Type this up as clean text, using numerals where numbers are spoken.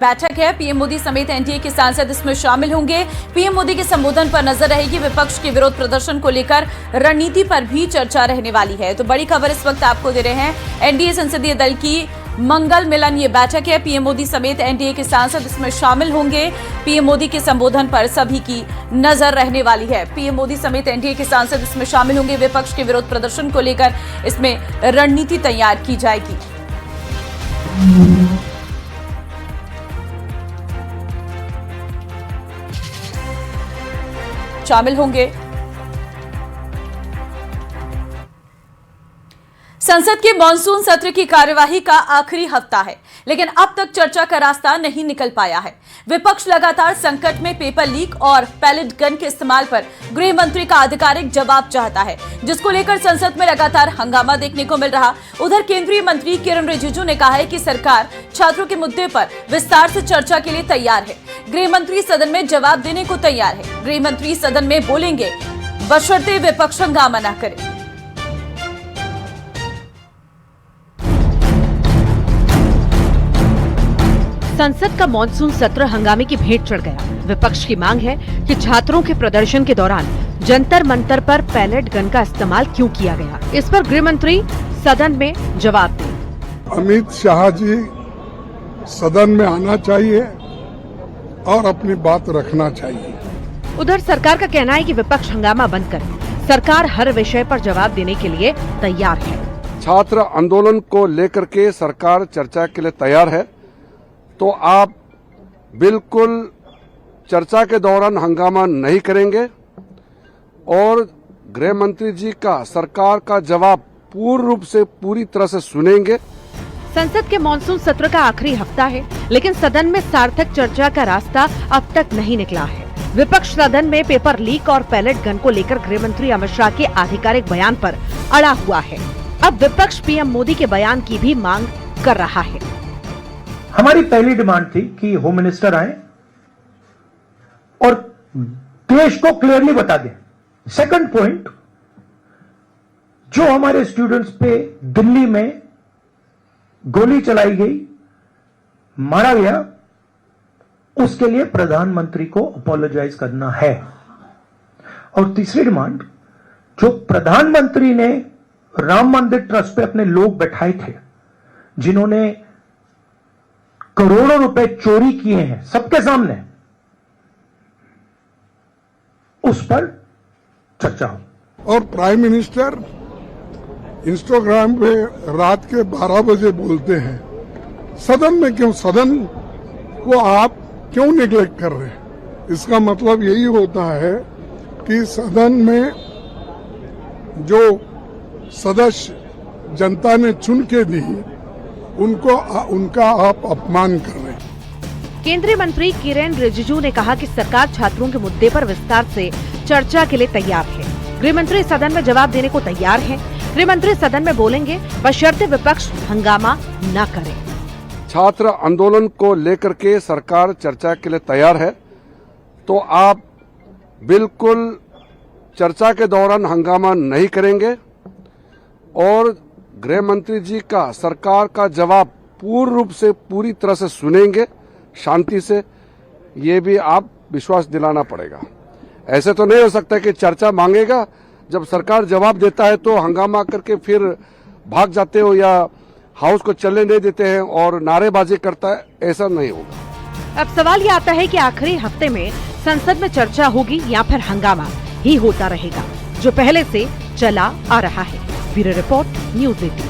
बैठक है। पीएम मोदी समेत एनडीए के सांसद इसमें शामिल होंगे। पीएम मोदी के संबोधन पर नजर रहेगी। विपक्ष के विरोध प्रदर्शन को लेकर रणनीति पर भी चर्चा रहने वाली है। तो बड़ी खबर इस वक्त आपको दे रहे हैं। एनडीए संसदीय दल की मंगल मिलन ये बैठक है। पीएम मोदी समेत एनडीए के सांसद इसमें शामिल होंगे। पीएम मोदी के संबोधन पर सभी की नजर रहने वाली है। पीएम मोदी समेत एनडीए के सांसद इसमें शामिल होंगे। विपक्ष के विरोध प्रदर्शन को लेकर इसमें रणनीति तैयार की जाएगी। शामिल होंगे। संसद के मॉनसून सत्र की कार्यवाही का आखिरी हफ्ता है, लेकिन अब तक चर्चा का रास्ता नहीं निकल पाया है। विपक्ष लगातार संकट में पेपर लीक और पैलेट गन के इस्तेमाल पर गृह मंत्री का आधिकारिक जवाब चाहता है, जिसको लेकर संसद में लगातार हंगामा देखने को मिल रहा। उधर केंद्रीय मंत्री किरण रिजिजू ने कहा है कि सरकार छात्रों के मुद्दे पर विस्तार से चर्चा के लिए तैयार है। गृह मंत्री सदन में जवाब देने को तैयार है। गृह मंत्री सदन में बोलेंगे, बशर्ते विपक्ष हंगामा न करे। संसद का मॉनसून सत्र हंगामे की भेंट चढ़ गया। विपक्ष की मांग है कि छात्रों के प्रदर्शन के दौरान जंतर मंतर पर पैलेट गन का इस्तेमाल क्यों किया गया। इस पर गृह मंत्री सदन में जवाब दें। अमित शाह जी सदन में आना चाहिए और अपनी बात रखना चाहिए। उधर सरकार का कहना है कि विपक्ष हंगामा बंद करे। सरकार हर विषय पर जवाब देने के लिए तैयार है। छात्र आंदोलन को लेकर के सरकार चर्चा के लिए तैयार है, तो आप बिल्कुल चर्चा के दौरान हंगामा नहीं करेंगे और गृह मंत्री जी का सरकार का जवाब पूर्ण रूप से पूरी तरह से सुनेंगे। संसद के मॉनसून सत्र का आखिरी हफ्ता है, लेकिन सदन में सार्थक चर्चा का रास्ता अब तक नहीं निकला है। विपक्ष सदन में पेपर लीक और पैलेट गन को लेकर गृह मंत्री अमित शाह के आधिकारिक बयान पर अड़ा हुआ है। अब विपक्ष पीएम मोदी के बयान की भी मांग कर रहा है। हमारी पहली डिमांड थी कि होम मिनिस्टर आए और देश को क्लियरली बता दें। सेकंड पॉइंट, जो हमारे स्टूडेंट्स पे दिल्ली में गोली चलाई गई, मारा गया, उसके लिए प्रधानमंत्री को अपोलोजाइज करना है। और तीसरी डिमांड, जो प्रधानमंत्री ने राम मंदिर ट्रस्ट पे अपने लोग बैठाए थे, जिन्होंने करोड़ों रुपए चोरी किए हैं सबके सामने, उस पर चर्चा हो। और प्राइम मिनिस्टर इंस्टाग्राम पे रात के 12 बजे बोलते हैं, सदन में क्यों, सदन को आप क्यों निग्लेक्ट कर रहे हैं। इसका मतलब यही होता है कि सदन में जो सदस्य जनता ने चुन के दी, उनका आप अपमान कर रहे हैं। केंद्रीय मंत्री किरण रिजिजू ने कहा कि सरकार छात्रों के मुद्दे पर विस्तार से चर्चा के लिए तैयार है। गृह मंत्री सदन में जवाब देने को तैयार है। गृह मंत्री सदन में बोलेंगे, बशर्ते विपक्ष हंगामा न करे। छात्र आंदोलन को लेकर के सरकार चर्चा के लिए तैयार है, तो आप बिल्कुल चर्चा के दौरान हंगामा नहीं करेंगे और गृह मंत्री जी का सरकार का जवाब पूर्ण रूप से पूरी तरह से सुनेंगे शांति से। ये भी आप विश्वास दिलाना पड़ेगा। ऐसे तो नहीं हो सकता कि चर्चा मांगेगा, जब सरकार जवाब देता है तो हंगामा करके फिर भाग जाते हो या हाउस को चलने नहीं देते हैं और नारेबाजी करता है। ऐसा नहीं होगा। अब सवाल ये आता है कि आखिरी हफ्ते में संसद में चर्चा होगी या फिर हंगामा ही होता रहेगा, जो पहले से चला आ रहा है। Bureau report, news 18।